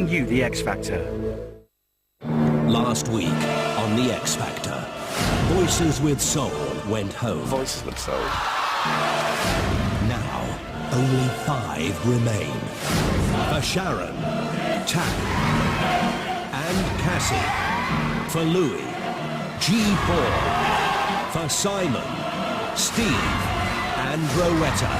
bring you The X Factor. Last week on The X Factor, Voices with Soul went home. Voices with Soul. Now, only 5 remain. For Sharon, Tam, and Cassie. For Louis, G. Paul. For Simon, Steve, and Rowetta.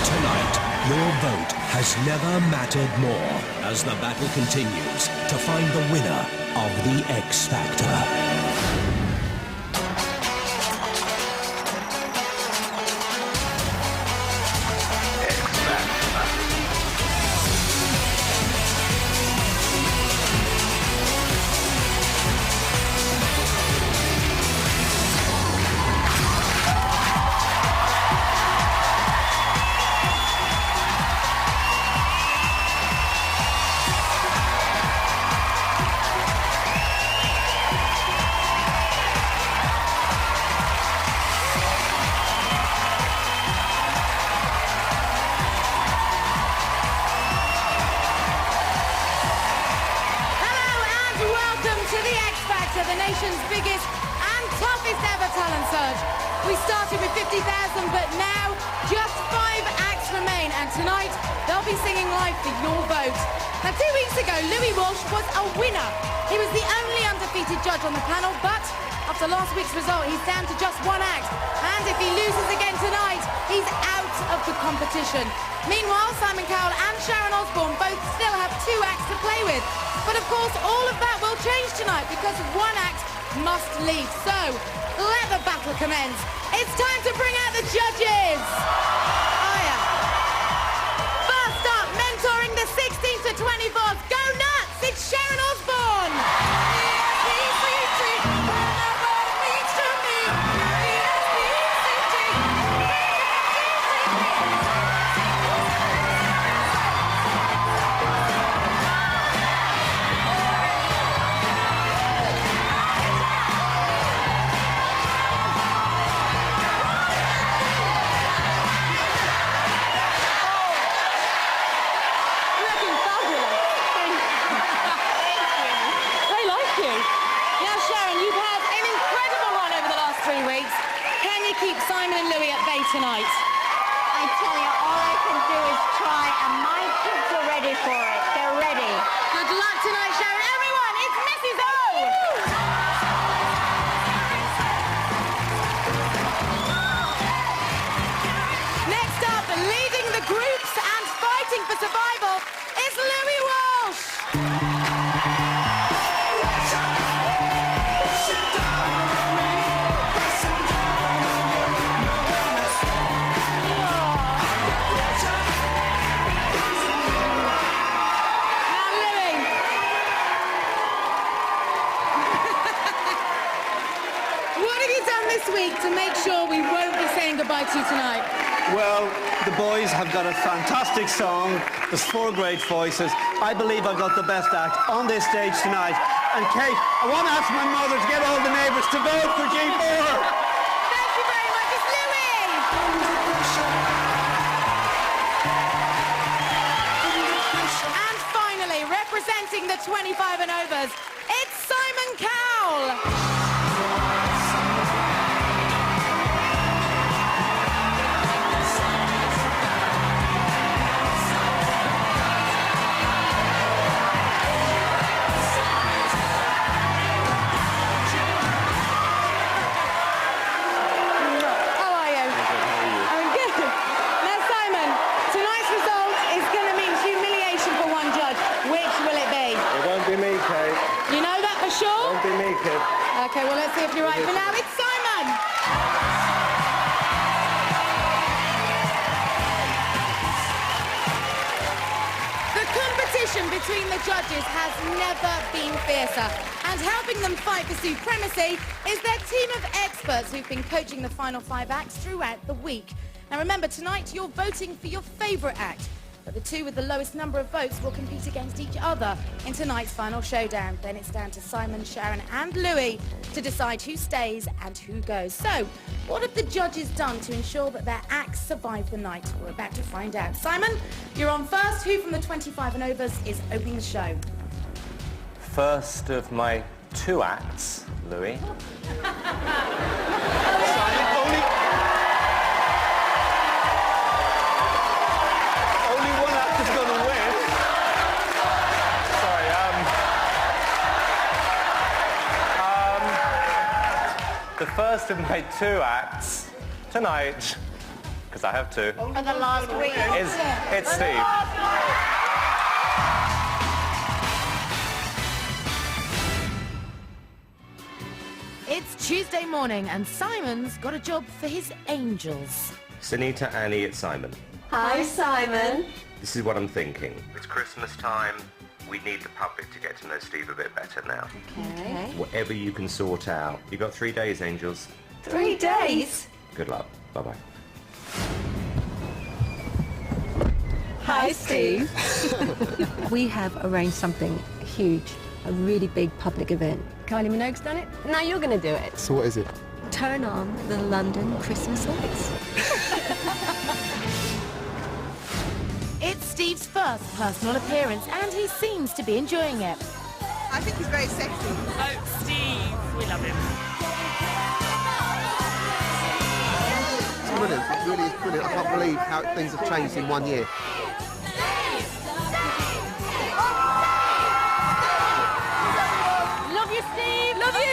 Tonight, your vote has never mattered more as the battle continues to find the winner of The X Factor. The nation's biggest and toughest ever talent search. We started with 50,000, but now just 5 acts remain, and tonight they'll be singing live for your vote. Now, 2 weeks ago, Louis Walsh was a winner. He was the only undefeated judge on the panel, but after last week's result, he's down to just 1 act, and if he loses again tonight, he's out of the competition. Meanwhile, Simon Cowell and Sharon Osbourne both still have 2 acts to play with. But of course, all of that will change tonight because 1 act must leave. So, let the battle commence. It's time to bring out the judges. Oh, yeah. First up, mentoring the 16 to 24s. Go nuts! It's Sharon Osbourne. Keep Simon and Louis at bay tonight. I tell you, all I can do is try, and my kids are ready for it. They're ready. Good luck tonight, Sharon. Everyone, it's Mrs. O! Next up, leading the groups and fighting for survival is Louis Walsh. This week to make sure we won't be saying goodbye to you tonight? Well, the boys have got a fantastic song. There's 4 great voices. I believe I've got the best act on this stage tonight. And Kate, I want to ask my mother to get all the neighbours to vote for G4. Thank you very much. It's Louis. And finally, representing the 25 and overs, it's Simon Cowell. Okay, well, let's see if you're right. For now, it's Simon! The competition between the judges has never been fiercer, and helping them fight for supremacy is their team of experts who've been coaching the final 5 acts throughout the week. Now remember, tonight you're voting for your favourite act. But the two with the lowest number of votes will compete against each other in tonight's final showdown. Then it's down to Simon, Sharon and Louis to decide who stays and who goes. So, what have the judges done to ensure that their acts survive the night? We're about to find out. Simon, you're on first. Who from the 25 and overs is opening the show? First of my 2 acts, Louis. Only one act is going to win. Sorry, the first of my 2 acts tonight, because I have 2, For the last week. it's Steve. It's Tuesday morning and Simon's got a job for his angels. Sunita, Annie, it's Simon. Hi, Simon. This is what I'm thinking. It's Christmas time. We need the public to get to know Steve a bit better now. Okay. Whatever you can sort out. You got 3 days, angels. 3 days? Good luck. Bye-bye. Hi, Steve. We have arranged something huge, a really big public event. Kylie Minogue's done it. Now you're going to do it. So what is it? Turn on the London Christmas lights. It's Steve's first personal appearance and he seems to be enjoying it. I think he's very sexy. Oh, Steve, we love him. It's brilliant. It really is brilliant. I can't believe how things have changed in 1 year. Love you, Steve! Love you, Steve!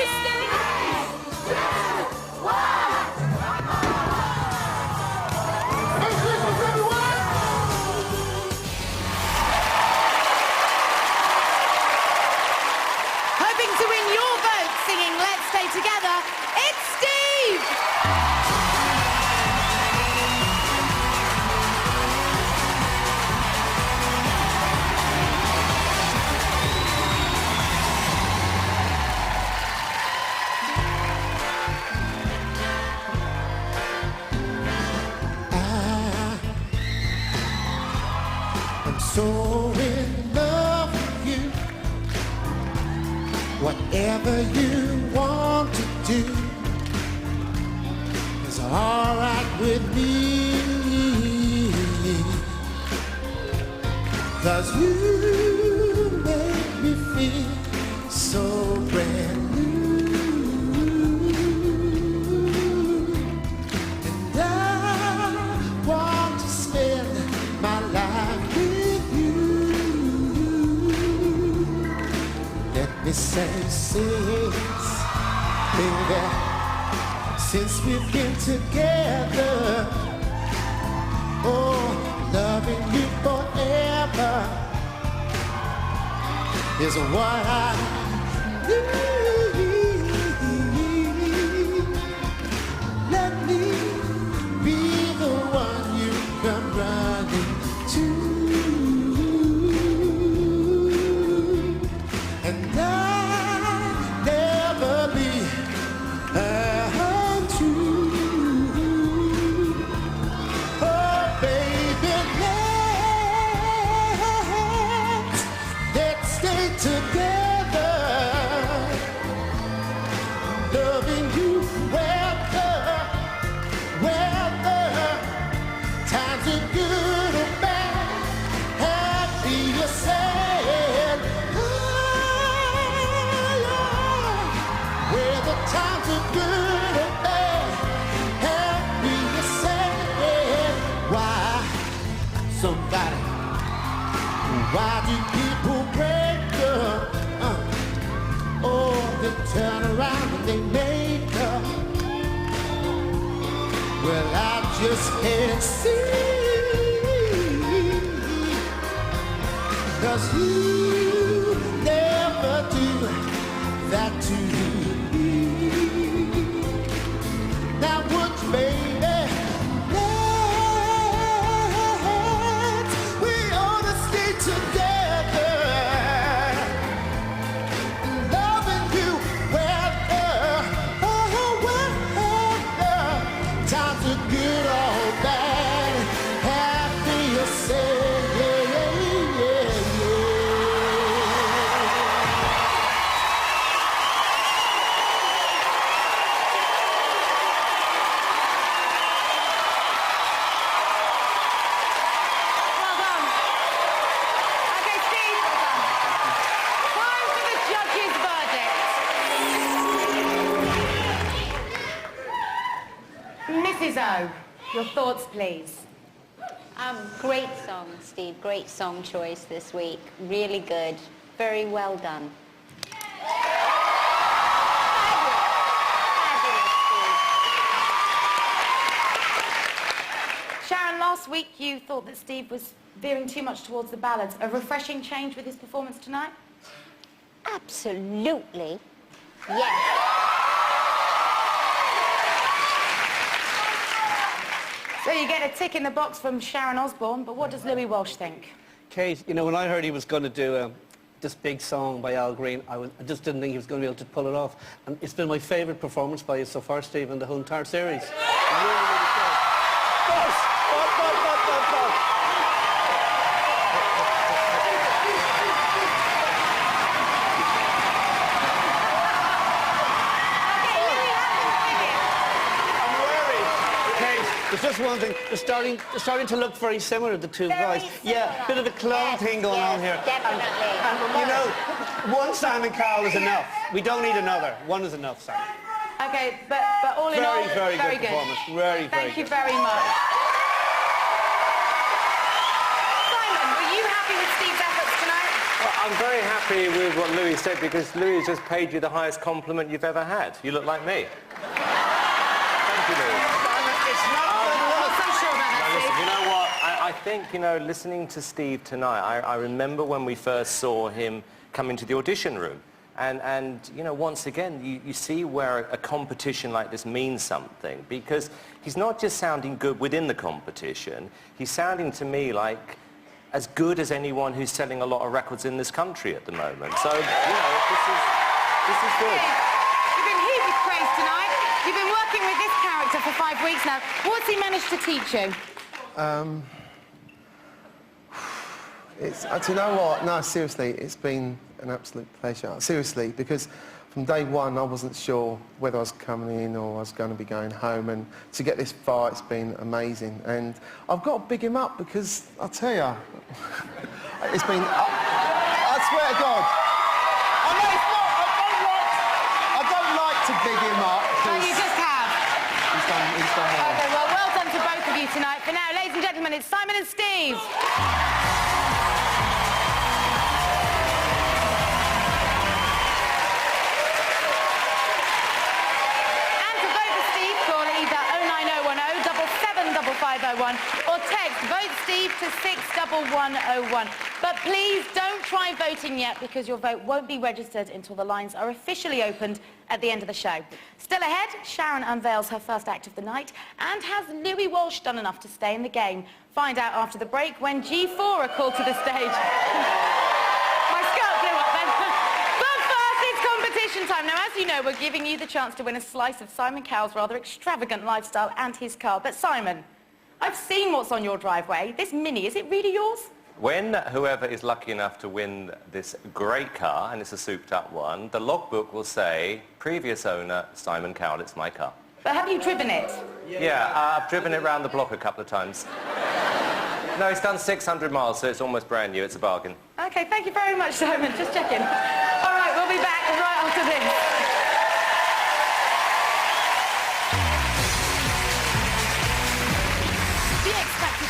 Hoping to win your vote singing Let's Stay Together, it's Steve! I'm so in love with you. Whatever you want to do is all right with me. 'Cause you make me feel so brand new. And I want to spend my life with you. Let me say baby, since we've been together, oh, loving you forever is what I need. Let me be the one you come running to. And I'll never be untrue. Oh, baby, let's stay together. Loving you whether times are good or bad, happy or sad. Whether times are good or bad, happy or sad. Why do people break up? Oh, they turn around and they make up. Well, I just can't see. 'Cause you never do that to me. Now would you, baby, we ought to stay together. Loving you whether times are good or bad, happy or sad. Lizzo, your thoughts, please. Great song, Steve. Great song choice this week. Really good. Very well done. Sharon, last week you thought that Steve was veering too much towards the ballads. A refreshing change with his performance tonight? Absolutely. Yes. So you get a tick in the box from Sharon Osbourne, but what does Louis Walsh think? Kate, you know, when I heard he was going to do this big song by Al Green, I just didn't think he was going to be able to pull it off. And it's been my favourite performance by you so far, Steve, in the whole entire series. Really, really good. Boss! There's just one thing. They're starting to look very similar, the two guys. Yeah, bit of a clone thing going on here. Definitely. And, you know, one Simon Cowell is enough. We don't need another. One is enough, Simon. Okay, but all in all, very good performance. Very Thank you good. very much. Simon, were you happy with Steve's efforts tonight? Well, I'm very happy with what Louis said because Louis just paid you the highest compliment you've ever had. You look like me. Thank you, Louis. You know what? I think, you know, listening to Steve tonight, I remember when we first saw him come into the audition room. And you know, once again, you see where a competition like this means something. Because he's not just sounding good within the competition, he's sounding to me like as good as anyone who's selling a lot of records in this country at the moment. So, you know, this is good. You've been heaped with praise tonight. You've been working with this character for 5 weeks now. What's he managed to teach you? Do you know what? No, seriously, it's been an absolute pleasure. Seriously, because from day one I wasn't sure whether I was coming in or I was going to be going home, and to get this far, it's been amazing. And I've got to big him up because, I'll tell you, it's been... I swear to God. I know it's not... I don't like to big him up. Oh, you just have. He's done well. Okay, well done to both of you tonight. For now, ladies and gentlemen, it's Simon and Steve. Or text Vote Steve to 61101. But please don't try voting yet because your vote won't be registered until the lines are officially opened at the end of the show. Still ahead, Sharon unveils her first act of the night, and has Louis Walsh done enough to stay in the game? Find out after the break when G4 are called to the stage. My skirt blew up then. But first, it's competition time. Now, as you know, we're giving you the chance to win a slice of Simon Cowell's rather extravagant lifestyle and his car. But Simon, I've seen what's on your driveway. This Mini, is it really yours? When whoever is lucky enough to win this great car, and it's a souped-up one, the logbook will say, previous owner, Simon Cowell, it's my car. But have you driven it? Yeah, I've driven it round the block a couple of times. No, it's done 600 miles, so it's almost brand new. It's a bargain. OK, thank you very much, Simon. Just checking. All right, we'll be back right after this.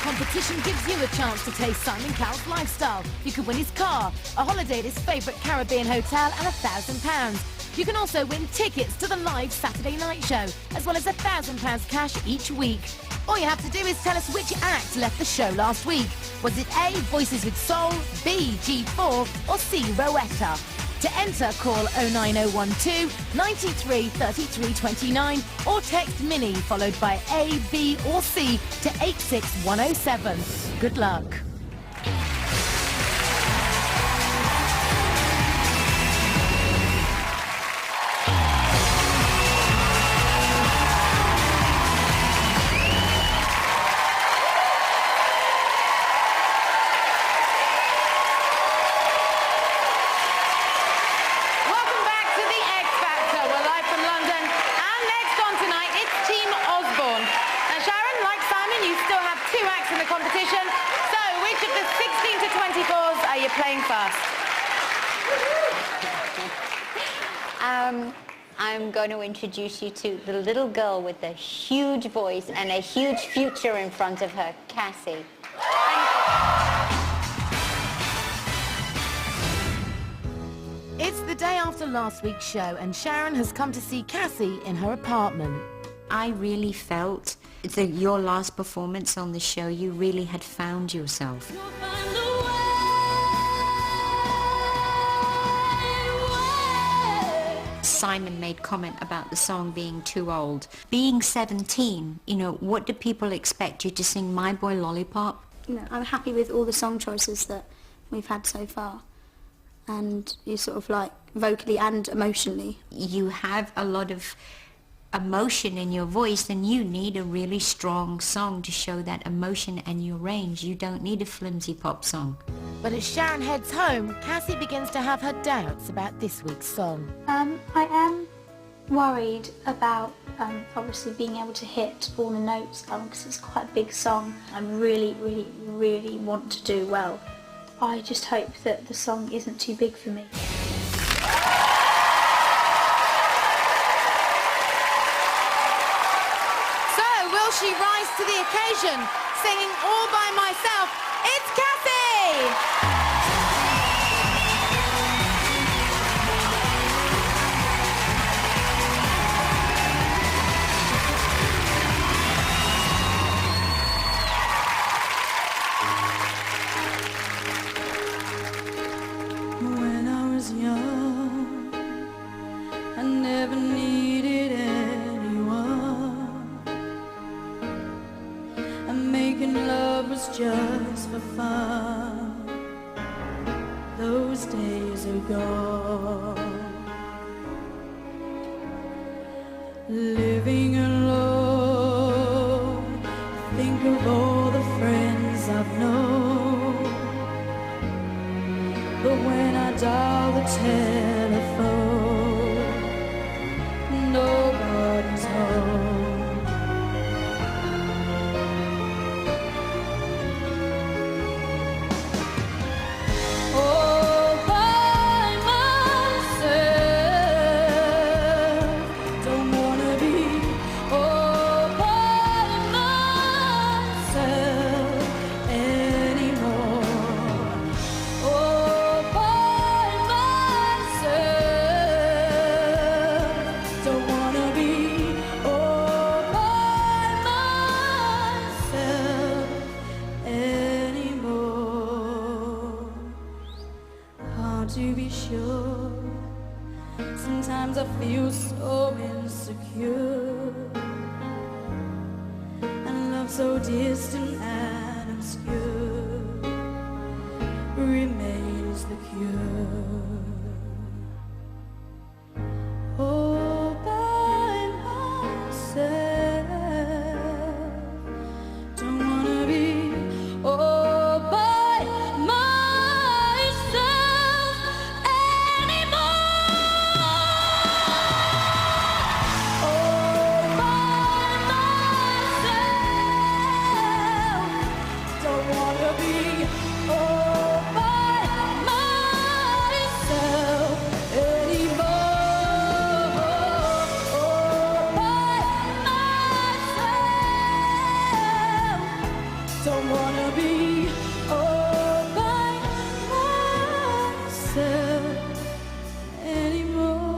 Competition gives you a chance to taste Simon Cowell's lifestyle. You could win his car, a holiday at his favourite Caribbean hotel, and £1,000. You can also win tickets to the live Saturday night show, as well as £1,000 cash each week. All you have to do is tell us which act left the show last week. Was it A, Voices with Soul, B, G4, or C, Rowetta? To enter, call 09012 93 33 29 or text MINI followed by A, B or C to 86107. Good luck. I'm going to introduce you to the little girl with the huge voice and a huge future in front of her, Cassie. It's the day after last week's show and Sharon has come to see Cassie in her apartment. I really felt that your last performance on the show, you really had found yourself. Simon made comment about the song being too old. Being 17, you know, what do people expect you to sing My Boy Lollipop? You know, I'm happy with all the song choices that we've had so far. And you sort of like vocally and emotionally. You have a lot of emotion in your voice and you need a really strong song to show that emotion and your range. You don't need a flimsy pop song. But as Sharon heads home, Cassie begins to have her doubts about this week's song. I am worried about obviously being able to hit all the notes because it's quite a big song. I really, really, really want to do well. I just hope that the song isn't too big for me. Will she rise to the occasion, singing All By Myself? It's Cassie! When I was young, I never needed anyone. And making love was just for fun. Those days are gone. Living alone, think of all the friends I've known. But when I dial the telephone, nobody's home. All by myself, don't wanna be all by myself anymore. All by myself, don't wanna be all by myself anymore. Hard to be sure, sometimes I feel so insecure, and love so distant and obscure remains the cure. All by myself, don't wanna be all by myself anymore. All by myself, don't wanna be all by myself anymore. All by myself, don't wanna be all by myself anymore.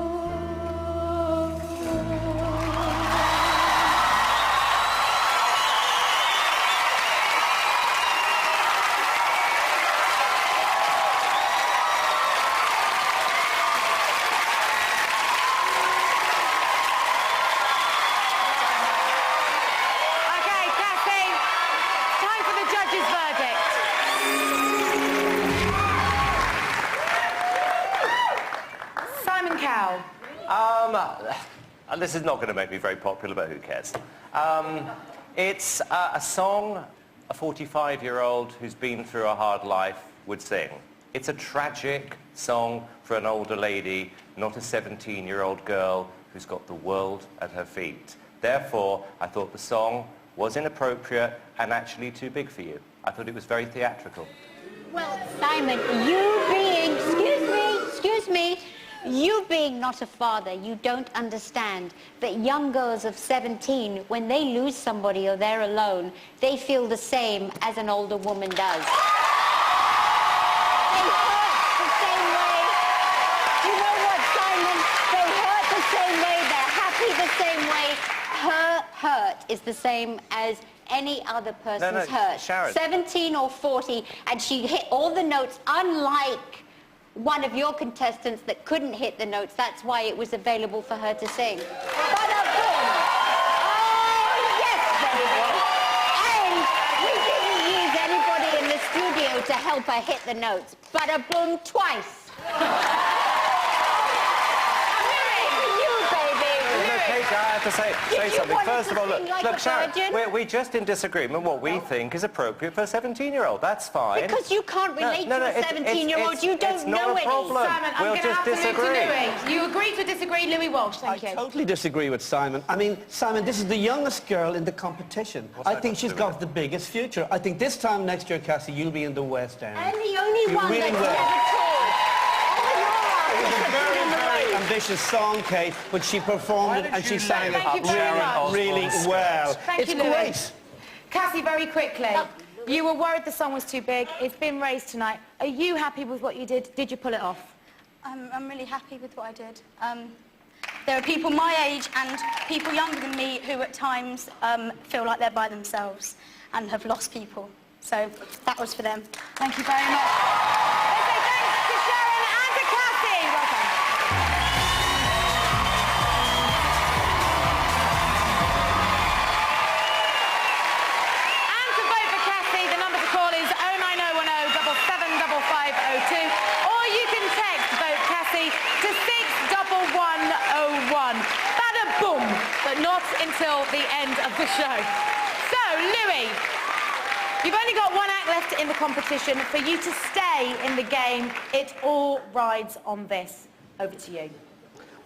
Okay, Cassie, time for the judge's verdict. Simon Cowell. This is not going to make me very popular, but who cares? It's a song a 45-year-old who's been through a hard life would sing. It's a tragic song for an older lady, not a 17-year-old girl who's got the world at her feet. Therefore, I thought the song was inappropriate and actually too big for you. I thought it was very theatrical. Well, Simon, you being, excuse me, You being not a father, you don't understand that young girls of 17, when they lose somebody or they're alone, they feel the same as an older woman does. They hurt the same way. You know what, Simon? They hurt the same way, they're happy the same way. Her hurt is the same as any other person's hurt. Sharon. 17 or 40, and she hit all the notes, unlike one of your contestants that couldn't hit the notes. That's why it was available for her to sing. Ba-da-boom! Oh, yes, baby! And we didn't use anybody in the studio to help her hit the notes. Ba-da-boom twice. I have to say something. First of all, look, Sharon, virgin? we're just in disagreement what we think is appropriate for a 17-year-old. That's fine. Because you can't relate to a 17-year-old. You don't know any. Simon, I'm We'll going to just have to disagree. move to Louis. You agree to disagree, Louis Walsh. Thank you. I totally disagree with Simon. I mean, Simon, this is the youngest girl in the competition. I think she's got the biggest future. I think this time next year, Cassie, you'll be in the West End. And the only one really that's will. never toured. It was a very, very ambitious song, Kate, but she performed it and she sang it really well. Thank you, Louis. Great. Cassie, very quickly. You were worried the song was too big. It's been raised tonight. Are you happy with what you did? Did you pull it off? I'm really happy with what I did. There are people my age and people younger than me who at times feel like they're by themselves and have lost people. So that was for them. Thank you very much. Let's say thanks to Sharon and to Cassie. Well done. And to vote for Cassie, the number to call is 09010 775502, or you can text vote Cassie to 61101. Bada boom, but not until the end of the show. So, Louis, you've only got one act left in the competition. For you to stay in the game, it all rides on this. Over to you.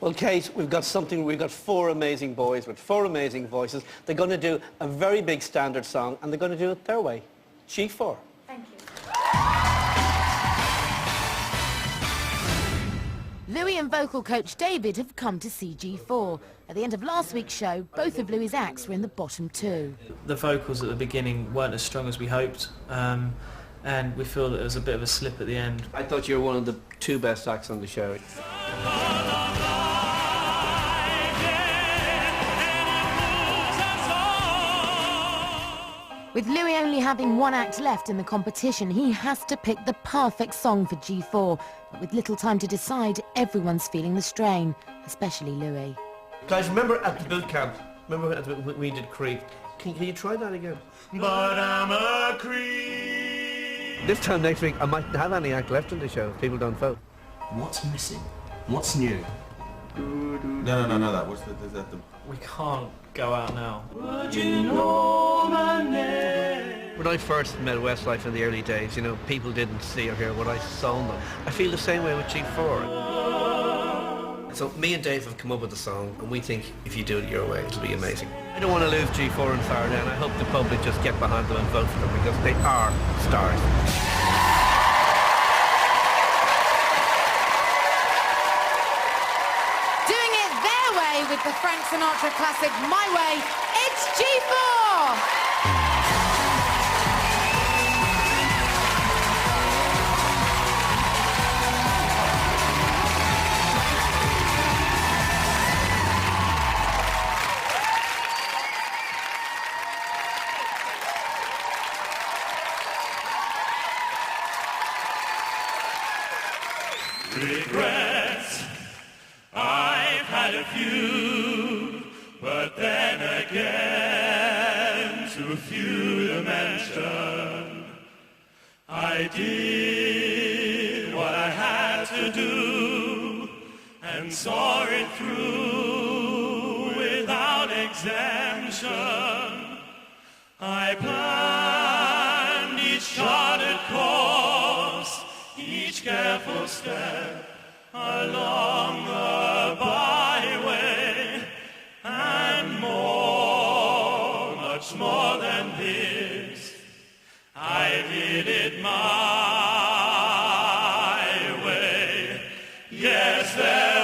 Well, Kate, we've got four amazing boys with four amazing voices. They're going to do a very big standard song, and they're going to do it their way. G4. Thank you. Louis and vocal coach David have come to see G4. At the end of last week's show, both of Louis' acts were in the bottom two. The vocals at the beginning weren't as strong as we hoped, and we feel that there was a bit of a slip at the end. I thought you were one of the two best acts on the show. With Louis only having one act left in the competition, he has to pick the perfect song for G4. But with little time to decide, everyone's feeling the strain, especially Louis. Guys, remember at the boot camp, remember when we did Creep? Can you try that again? But I'm a creep. This time next week, I might have any act left in the show if people don't vote. What's missing? What's new? No, that was the... We can't go out now. Would you know my name? When I first met Westlife in the early days, you know, people didn't see or hear what I saw in them. I feel the same way with G4. So me and Dave have come up with a song, and we think if you do it your way, it'll be amazing. I don't want to lose G4 and Faraday, and I hope the public just get behind them and vote for them, because they are stars. With the Frank Sinatra classic My Way, it's G4! Regrets, I've had a few, but then again, too few to mention. I did what I had to do, and saw it through without exemption. I planned each charted course, each careful step along the byway, and more, much more than this, I did it my way. Yes, there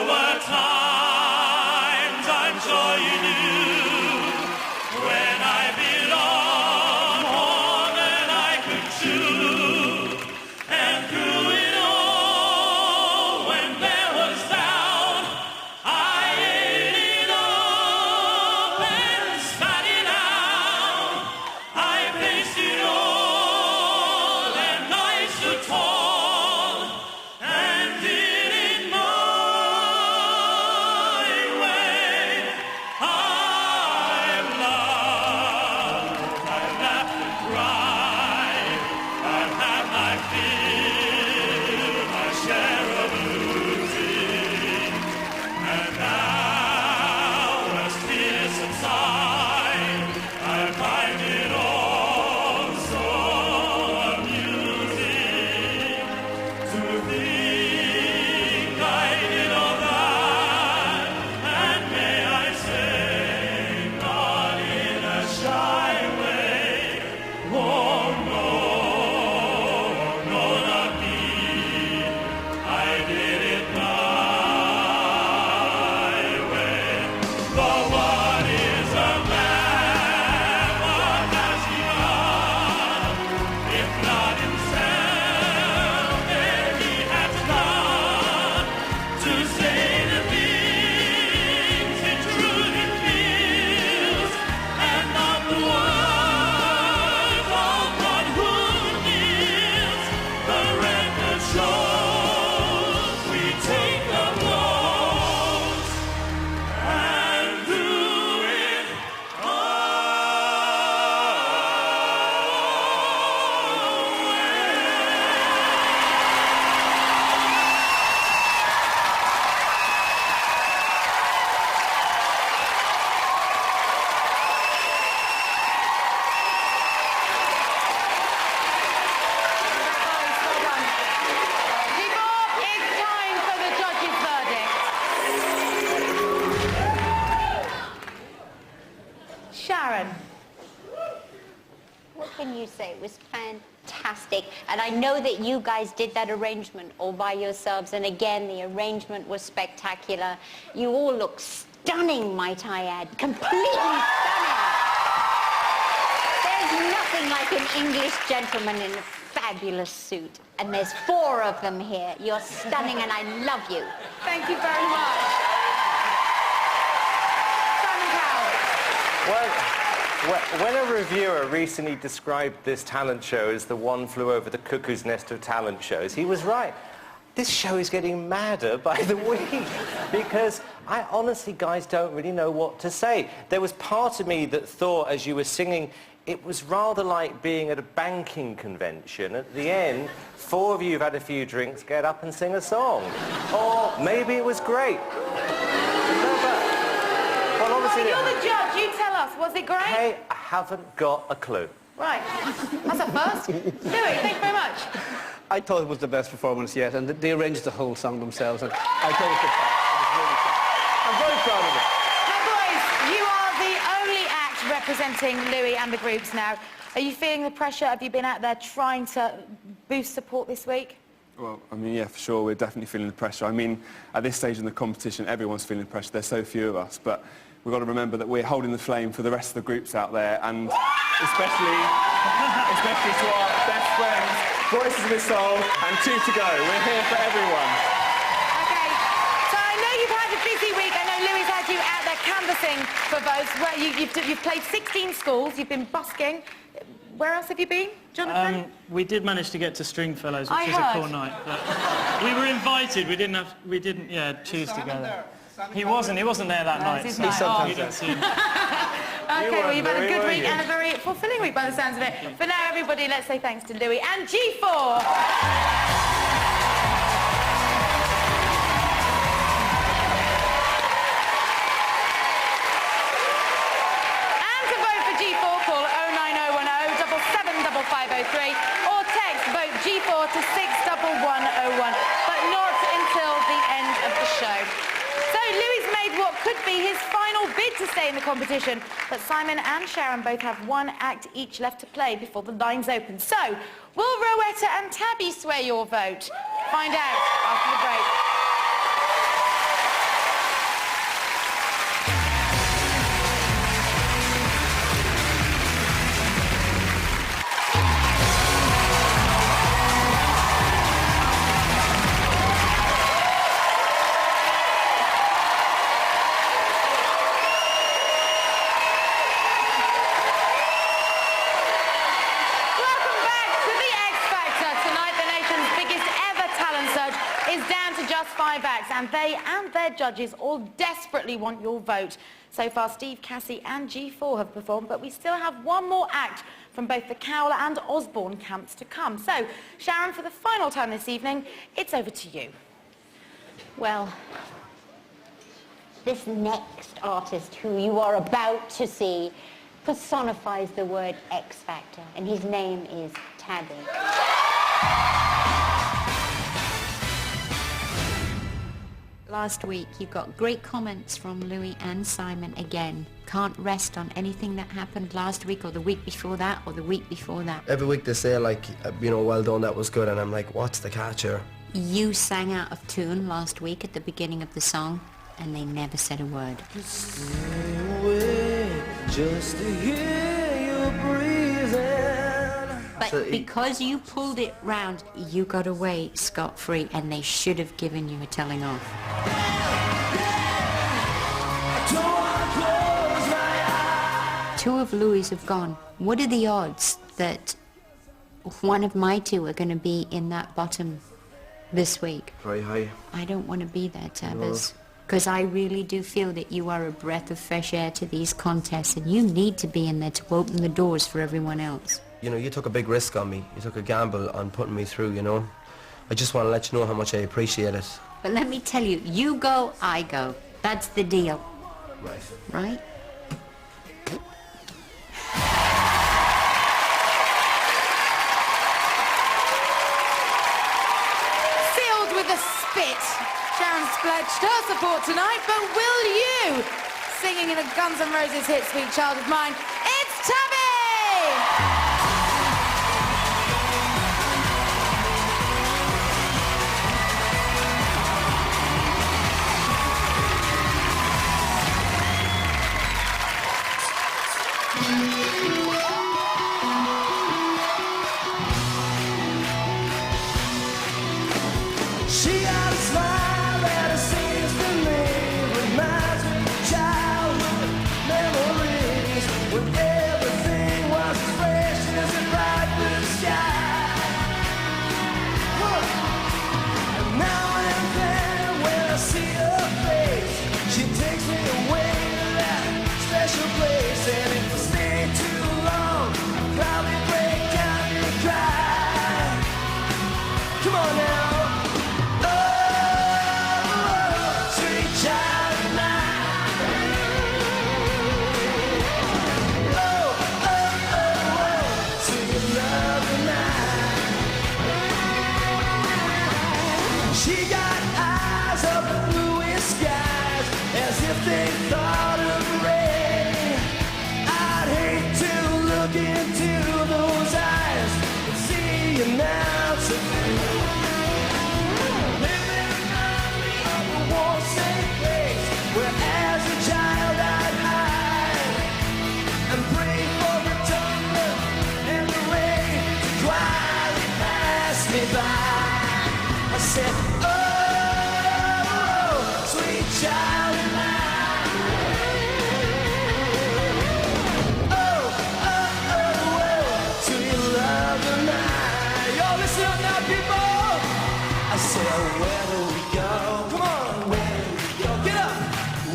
say it was fantastic. And I know that you guys did that arrangement all by yourselves. And again, the arrangement was spectacular. You all look stunning, might I add. Completely stunning. There's nothing like an English gentleman in a fabulous suit. And there's 4 of them here. You're stunning and I love you. Thank you very much. Simon Cowell. When a reviewer recently described this talent show as the One Flew Over the Cuckoo's Nest of talent shows, he was right. This show is getting madder by the week because I honestly, guys, don't really know what to say. There was part of me that thought, as you were singing, it was rather like being at a banking convention. At the end, 4 of you have had a few drinks, get up and sing a song. Or maybe it was great. No, but, well, obviously... You're the judge, you tell us, was it great? Hey, I haven't got a clue. Right, that's a first. Louis, thank you very much. I thought it was the best performance yet, and they arranged the whole song themselves, and I thought it was the best. It was really fun. I'm very proud of it. Now, boys, you are the only act representing Louis and the groups now. Are you feeling the pressure? Have you been out there trying to boost support this week? Well, I mean, yeah, for sure, we're definitely feeling the pressure. I mean, at this stage in the competition, everyone's feeling the pressure. There's so few of us, but we've got to remember that we're holding the flame for the rest of the groups out there, and especially to our best friends, Voices of His Soul and Two to Go. We're here for everyone. Okay, so I know you've had a busy week. I know Louis had you out there canvassing for votes. Well, you've played 16 schools, you've been busking. Where else have you been, Jonathan? We did manage to get to Stringfellows, which was a cool night. But we were invited. We didn't choose to go there. He wasn't there that night. His So night. you didn't see him. Okay, well, you've had a good week and a very fulfilling week by the sounds of it. For now, everybody, let's say thanks to Louis and G4. Call 09010 77553 or text vote G4 to 61101, but not until the end of the show. So Louis made what could be his final bid to stay in the competition, but Simon and Sharon both have 1 act each left to play before the lines open. So, will Rowetta and Tabby sway your vote? Find out after the break. Just 5 acts, and they and their judges all desperately want your vote. So far, Steve, Cassie and G4 have performed, but we still have 1 more act from both the Cowell and Osborne camps to come. So, Sharon, for the final time this evening, it's over to you. Well, this next artist who you are about to see personifies the word X Factor, and his name is Tabby. Last week, you got great comments from Louis and Simon again. Can't rest on anything that happened last week or the week before that or the week before that. Every week they say, like, well done, that was good, and I'm like, what's the catch here? You sang out of tune last week at the beginning of the song, and they never said a word. Stay away just to hear you breathing. But because you pulled it round, you got away scot-free, and they should have given you a telling off. Two of Louis have gone. What are the odds that one of my 2 are going to be in that bottom this week? Very high. I don't want to be there, Tabbers. Because I really do feel that you are a breath of fresh air to these contests, and you need to be in there to open the doors for everyone else. You know, you took a big risk on me. You took a gamble on putting me through, you know. I just want to let you know how much I appreciate it. But let me tell you, you go, I go. That's the deal. Right. Right? Sealed with a spit. Sharon's pledged her support tonight, but will you? Singing in a Guns N' Roses hit, Sweet Child of Mine, it's Tabby! they thought of rain. I'd hate to look into those eyes and see you now today. Living under a warm, safe place where as a child I'd hide and pray for the thunder and the rain to quietly pass me by. I said, oh, sweet child of mine. Oh, oh, oh, oh, sweet love of mine. Y'all listen up now, people. I said, where do we go? Come on, where do we go? Get up.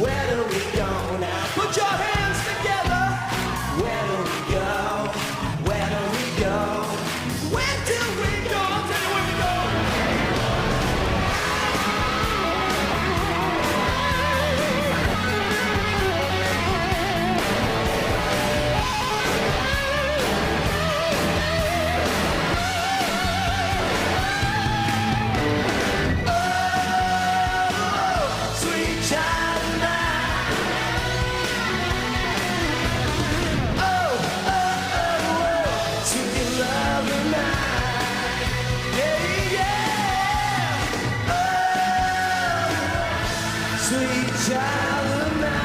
Where do we go now? Put your hands together. Where do we go? Where do we go? Where do we go? I'll tell you where we go. Sweet child of mine. Oh, oh, oh, oh, sweet love of mine. Yeah, yeah. Oh, sweet child of mine.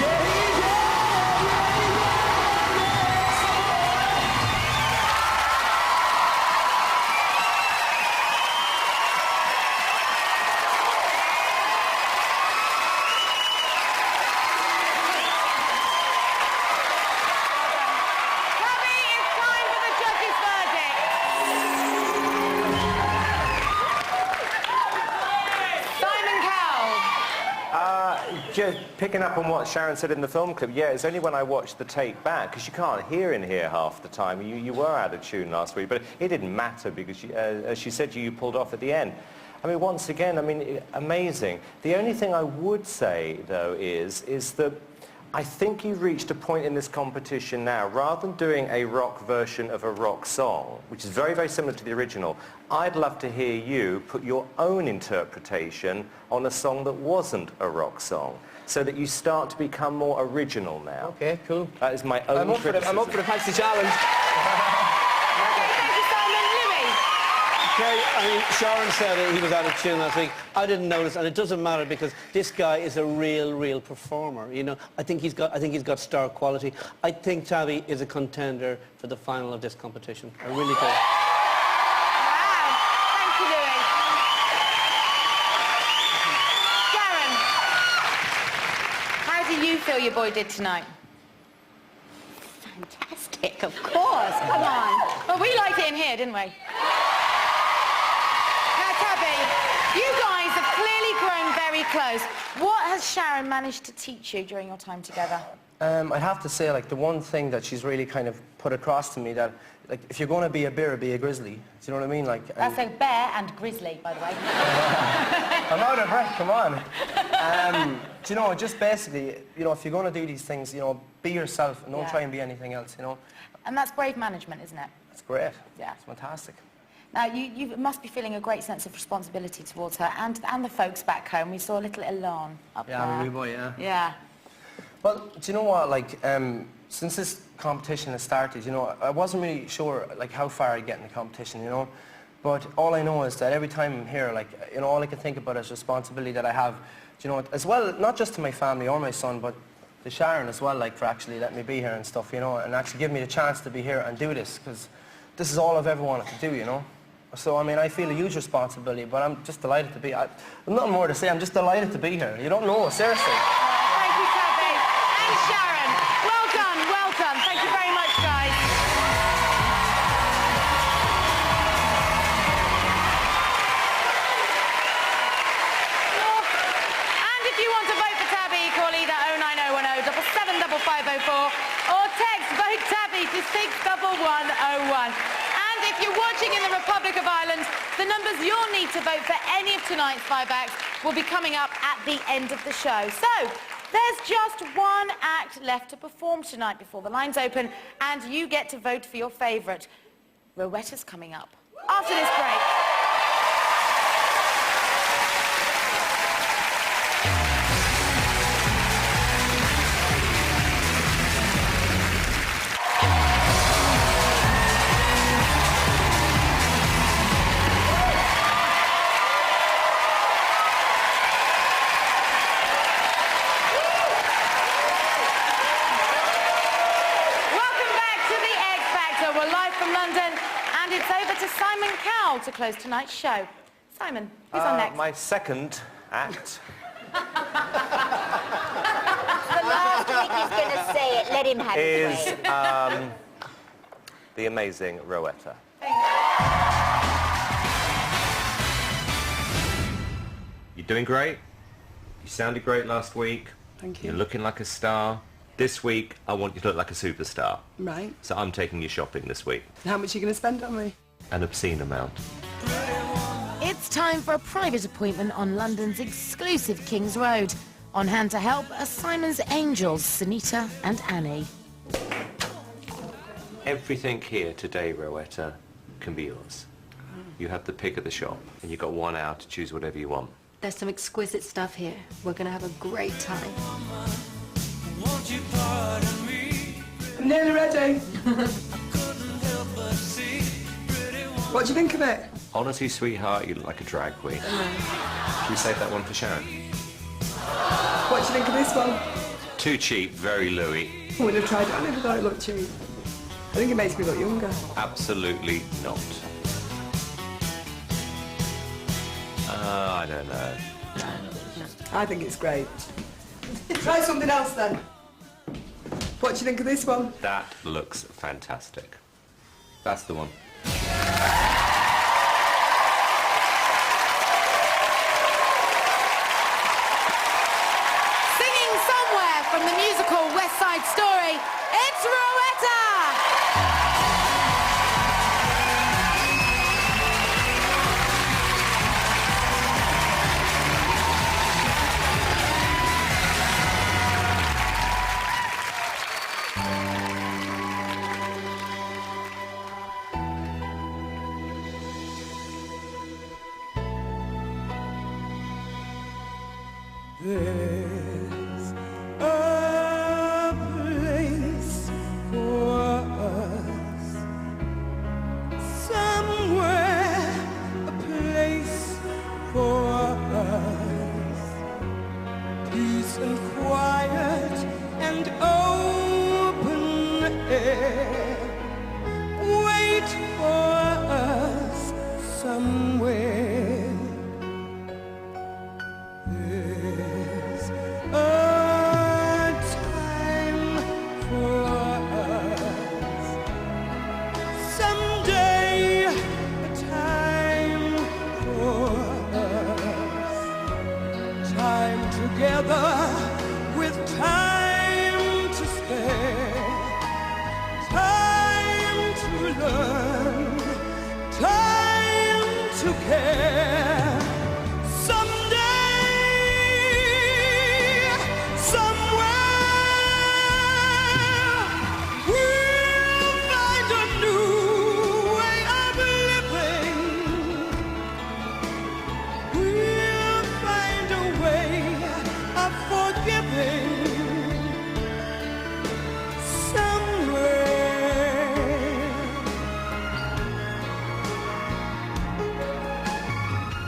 Yeah, yeah, yeah, Tabby, it's time for the judges' verdict. Simon Cowell. Just picking up on what Sharon said in the film clip, yeah, it's only when I watched the tape back, because you can't hear in here half the time. You were out of tune last week, but it didn't matter because, as she said, you pulled off at the end. I mean, once again, I mean, amazing. The only thing I would say, though, is that I think you've reached a point in this competition now, rather than doing a rock version of a rock song, which is very, very similar to the original, I'd love to hear you put your own interpretation on a song that wasn't a rock song, so that you start to become more original now. Okay, cool. That is my own criticism. I'm up for the fancy challenge. Thank you, Simon. Louis. Okay, I mean, Sharon said he was out of tune last week. I didn't notice, and it doesn't matter because this guy is a real performer. You know, I think he's got star quality. I think Tabby is a contender for the final of this competition. I really do. Wow. Thank you, Louis. Sharon, how do you feel your boy did tonight? Fantastic, of course. Come on. Well, we liked it in here, didn't we? Now, Tabby, you guys have clearly grown very close. What has Sharon managed to teach you during your time together? I'd have to say, like, the one thing that she's really kind of put across to me that, like, if you're going to be a bear, be a grizzly. Do you know what I mean? Like, That's a bear and grizzly, by the way. I'm out of breath, come on. Do you know, just basically, you know, if you're going to do these things, you know, be yourself and don't try and be anything else, you know. And that's brave management, isn't it? It's great. Yeah. It's fantastic. Now, you must be feeling a great sense of responsibility towards her and the folks back home. We saw little Elan up there. Yeah, wee boy, yeah. Yeah. Well, do you know what, like, since this competition has started, you know, I wasn't really sure, like, how far I'd get in the competition, you know. But all I know is that every time I'm here, like, you know, all I can think about is responsibility that I have, you know, as well, not just to my family or my son, but to Sharon as well, like, for actually letting me be here and stuff, you know, and actually giving me the chance to be here and do this, because this is all I've ever wanted to do, you know. So, I mean, I feel a huge responsibility, but I'm just delighted to be, I've nothing more to say, I'm just delighted to be here. You don't know, seriously. Thank you, Tabby. And Sharon. Well done, well done. Thank you very much, guys. And if you want to vote for Tabby, call either 09010 775504 or text Vote Tabby to 61101. And if you're watching in the Republic of Ireland, the numbers you'll need to vote for any of tonight's 5 acts will be coming up at the end of the show. So, there's just one act left to perform tonight before the lines open, and you get to vote for your favourite. Rowetta's coming up after this break. to Simon Cowell to close tonight's show. Simon, who's on next? My second act. The last week he's going to say it. Let him have is his way. the amazing Rowetta. You're doing great. You sounded great last week. Thank you. You're looking like a star. This week, I want you to look like a superstar. Right. So I'm taking you shopping this week. How much are you going to spend on me? An obscene amount. It's time for a private appointment on London's exclusive King's Road. On hand to help are Simon's angels, Sunita and Annie. Everything here today, Rowetta, can be yours. You have the pick of the shop, and you've got 1 hour to choose whatever you want. There's some exquisite stuff here. We're going to have a great time. I'm nearly ready. What do you think of it? Honestly, sweetheart, you look like a drag queen. Should we save that one for Sharon? What do you think of this one? Too cheap, very Louis. I would have tried it. I never thought it looked cheap. I think it makes me look younger. Absolutely not. I don't know. I think it's great. Try something else then. What do you think of this one? That looks fantastic. That's the one. Singing somewhere from the musical West Side Story, it's Rowetta! There's a place for us somewhere, a place for us, peace and quiet and open air. Wait for us somewhere. There's a time for us someday, a time for us, time together with time to spare, time to learn, time to care.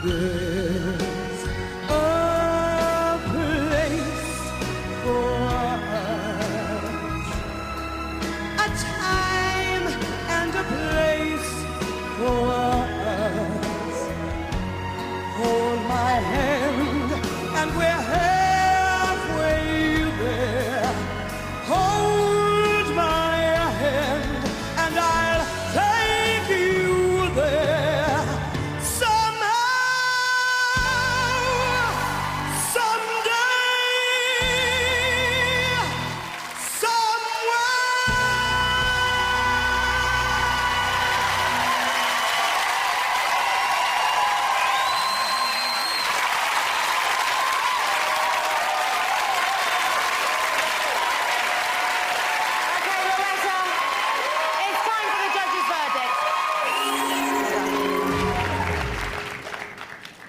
There's a place for us, a time and a place for us. Hold my hand and we're halfway there. Hold my hand and I'll take you there.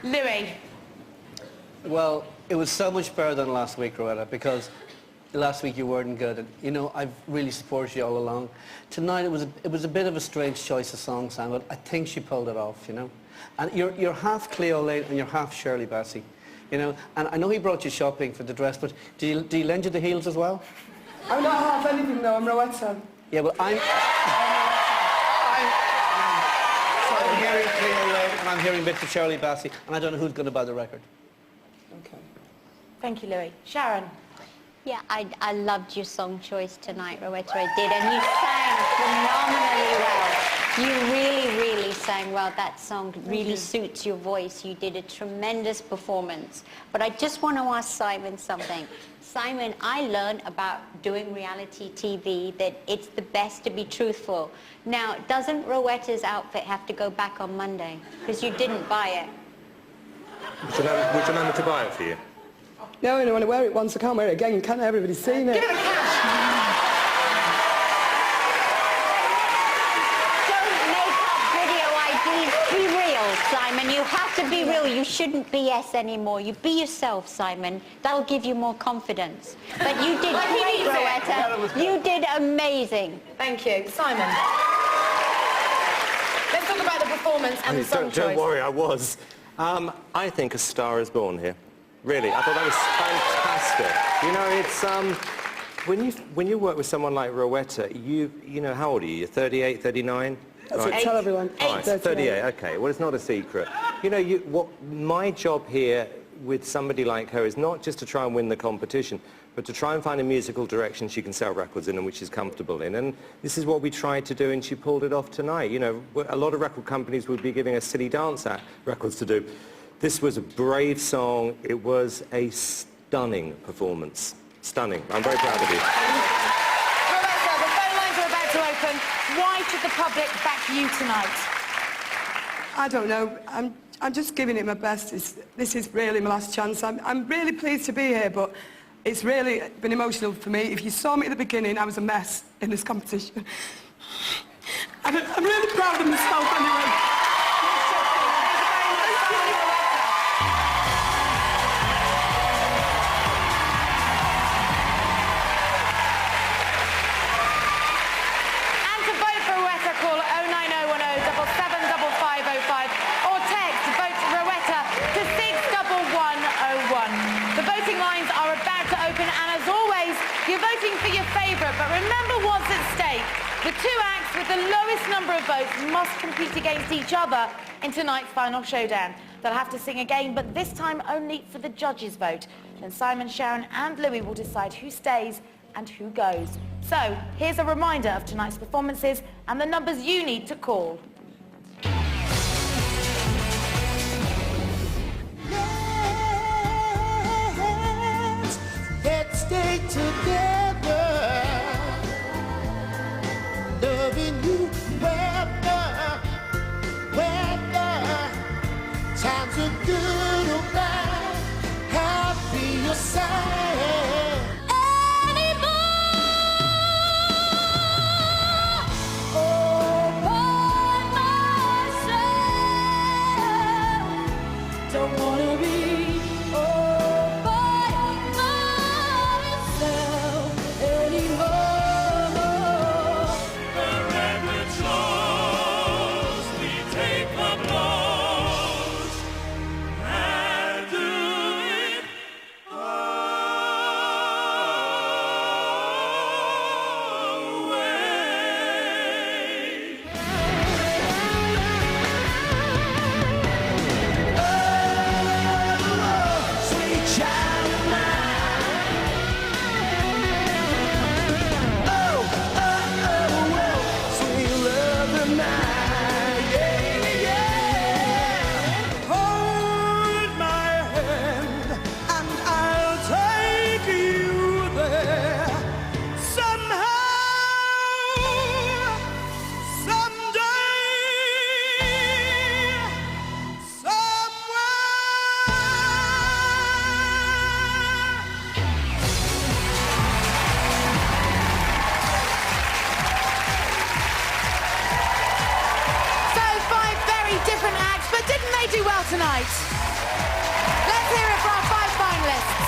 Louis. Well, it was so much better than last week, Rowetta, because last week you weren't good. And, you know, I've really supported you all along. Tonight it was a bit of a strange choice of song, Sam, but I think she pulled it off, you know. And you're half Cleo Lane and you're half Shirley Bassey, you know. And I know he brought you shopping for the dress, but do you lend you the heels as well? I'm not half anything though, I'm Rowetta. Yeah, well, I'm... Sorry. hearing Cleo Ray and I'm hearing bits of Shirley Bassey, and I don't know who's going to buy the record. Thank you, Louis. Sharon? Yeah, I loved your song choice tonight, Rowetta. I did, and you sang phenomenally well. You really sang well. That song really suits your voice. You did a tremendous performance. But I just want to ask Simon something. Simon, I learned about doing reality TV that it's the best to be truthful. Now, doesn't Rowetta's outfit have to go back on Monday? Because you didn't buy it. Would you like me to buy it for you? No, I don't want to wear it once. I can't wear it again. Can't everybody see me? Give it the cash! Be real, Simon. You have to be real. You shouldn't BS anymore. You be yourself, Simon. That'll give you more confidence. But you did great, Rowetta. You did amazing. Thank you. Simon. Let's talk about the performance and the song choice. Don't worry, I was. I think A Star Is Born here. Really, I thought that was fantastic. You know, it's when you work with someone like Rowetta, you know, how old are you? You're 38, 39? That's what I tell everyone. Right, 38, okay. Well, it's not a secret. You know, my job here with somebody like her is not just to try and win the competition, but to try and find a musical direction she can sell records in and which she's comfortable in. And this is what we tried to do, and she pulled it off tonight. You know, a lot of record companies would be giving us silly dance records to do. This was a brave song. It was a stunning performance. Stunning. I'm very proud of you. Rowetta, the phone lines are about to open. Why should the public back you tonight? I don't know. I'm just giving it my best. This is really my last chance. I'm really pleased to be here, but it's really been emotional for me. If you saw me at the beginning, I was a mess in this competition. I'm really proud of myself anyway. You're voting for your favourite, but remember what's at stake. The two acts with the lowest number of votes must compete against each other in tonight's final showdown. They'll have to sing again, but this time only for the judges' vote. Then Simon, Sharon and Louis will decide who stays and who goes. So, here's a reminder of tonight's performances and the numbers you need to call. Let's stay together, loving you whether times are good or bad, happy or sad. Anymore. Oh, by myself, don't wanna be. Tonight. Let's hear it for our 5 finalists.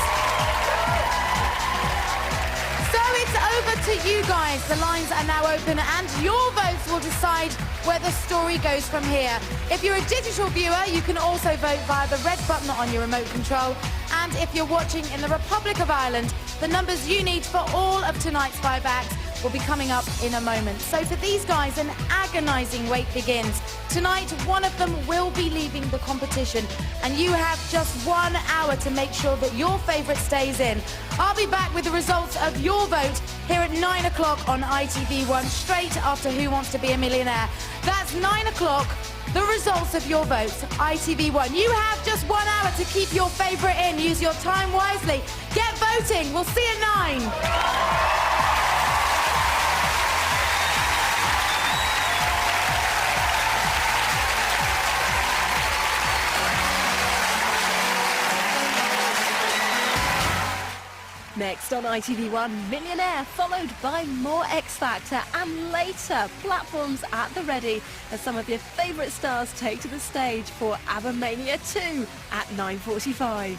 So it's over to you guys. The lines are now open and your votes will decide where the story goes from here. If you're a digital viewer, you can also vote via the red button on your remote control. And if you're watching in the Republic of Ireland, the numbers you need for all of tonight's 5 acts will be coming up in a moment. So for these guys, an agonising wait begins. Tonight, one of them will be leaving the competition, and you have just 1 hour to make sure that your favourite stays in. I'll be back with the results of your vote here at 9 o'clock on ITV1, straight after Who Wants to Be a Millionaire. That's 9 o'clock. The results of your votes, ITV1. You have just 1 hour to keep your favourite in. Use your time wisely. Get voting. We'll see you at 9. Next on ITV1, Millionaire, followed by more X Factor, and later, platforms at the ready as some of your favourite stars take to the stage for ABBA Mania 2 at 9:45.